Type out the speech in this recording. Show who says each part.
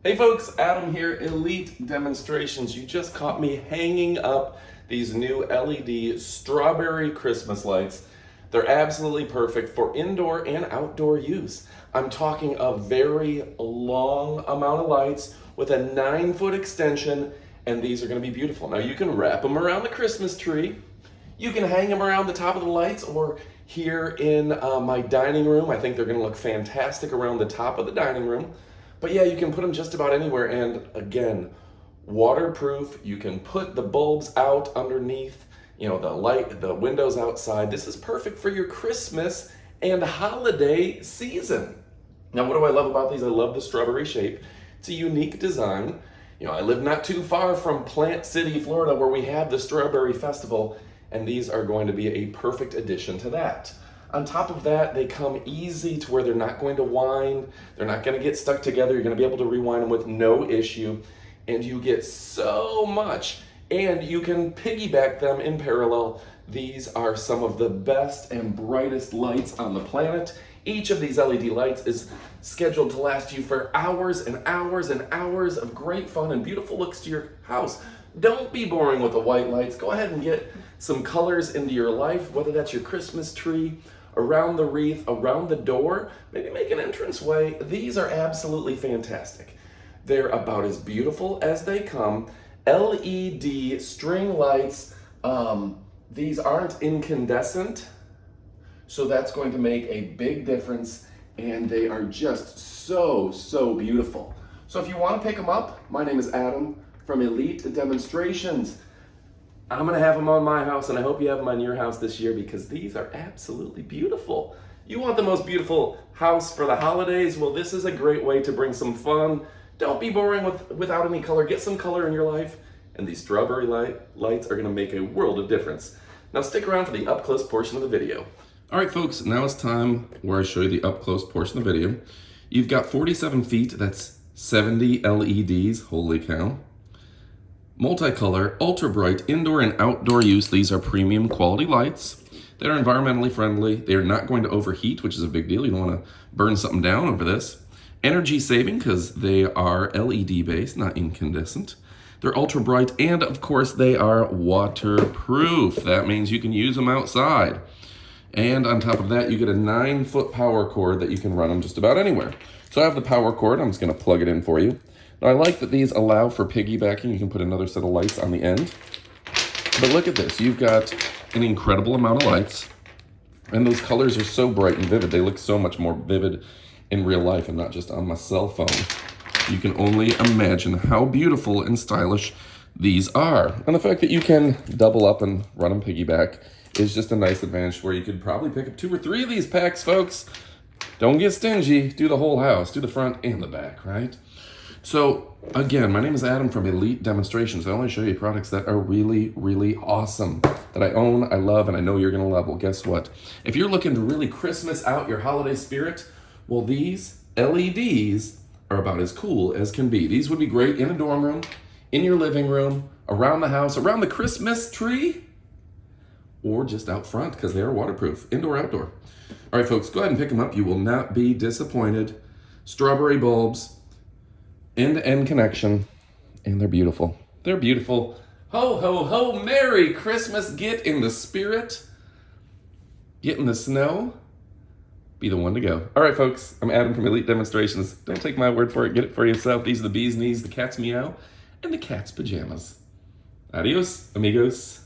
Speaker 1: Hey folks, Adam here, Elite Demonstrations. You just caught me hanging up these new LED strawberry Christmas lights. They're absolutely perfect for indoor and outdoor use. I'm talking a very long amount of lights with a 9-foot extension, and these are gonna be beautiful. Now you can wrap them around the Christmas tree. You can hang them around the top of the lights or here in my dining room. I think they're gonna look fantastic around the top of the dining room. But yeah, you can put them just about anywhere, and again, waterproof. You can put the bulbs out underneath, the windows outside. This is perfect for your Christmas and holiday season. Now, what do I love about these? I love the strawberry shape. It's a unique design. I live not too far from Plant City, Florida, where we have the Strawberry Festival, and these are going to be a perfect addition to that. On top of that, they come easy to where they're not going to wind, they're not going to get stuck together, you're going to be able to rewind them with no issue, and you get so much, and you can piggyback them in parallel. These are some of the best and brightest lights on the planet. Each of these LED lights is scheduled to last you for hours and hours and hours of great fun and beautiful looks to your house. Don't be boring with the white lights. Go ahead and get some colors into your life, whether that's your Christmas tree, around the wreath, around the door, maybe make an entranceway. These are absolutely fantastic. They're about as beautiful as they come. LED string lights. These aren't incandescent, so that's going to make a big difference, and they are just so beautiful. So if you want to pick them up, my name is Adam from Elite Demonstrations. I'm gonna have them on my house, and I hope you have them on your house this year because these are absolutely beautiful. You want the most beautiful house for the holidays? Well, this is a great way to bring some fun. Don't be boring without any color. Get some color in your life, and these strawberry lights are gonna make a world of difference. Now stick around for the up-close portion of the video. All right, folks, now it's time where I show you the up-close portion of the video. You've got 47 feet, that's 70 LEDs, holy cow. Multicolor, ultra bright, indoor and outdoor use. These are premium quality lights. They're environmentally friendly. They're not going to overheat, which is a big deal. You don't want to burn something down over this. Energy saving, because they are LED based, not incandescent. They're ultra bright, and of course they are waterproof. That means you can use them outside. And on top of that, you get a 9-foot power cord that you can run them just about anywhere. So I have the power cord. I'm just going to plug it in for you. Now, I like that these allow for piggybacking. You can put another set of lights on the end. But look at this. You've got an incredible amount of lights. And those colors are so bright and vivid. They look so much more vivid in real life and not just on my cell phone. You can only imagine how beautiful and stylish these are. And the fact that you can double up and run them piggyback is just a nice advantage where you could probably pick up 2 or 3 of these packs, folks. Don't get stingy. Do the whole house. Do the front and the back, right? So again, my name is Adam from Elite Demonstrations. I only show you products that are really awesome, that I own, I love, and I know you're gonna love. Well, guess what? If you're looking to really Christmas out your holiday spirit, well, these LEDs are about as cool as can be. These would be great in a dorm room, in your living room, around the house, around the Christmas tree, or just out front because they are waterproof, indoor, outdoor. All right, folks, go ahead and pick them up. You will not be disappointed. Strawberry bulbs, end-to-end connection, and they're beautiful. They're beautiful. Ho, ho, ho, Merry Christmas. Get in the spirit. Get in the snow. Be the one to go. All right, folks, I'm Adam from Elite Demonstrations. Don't take my word for it. Get it for yourself. These are the bee's knees, the cat's meow, and the cat's pajamas. Adios, amigos.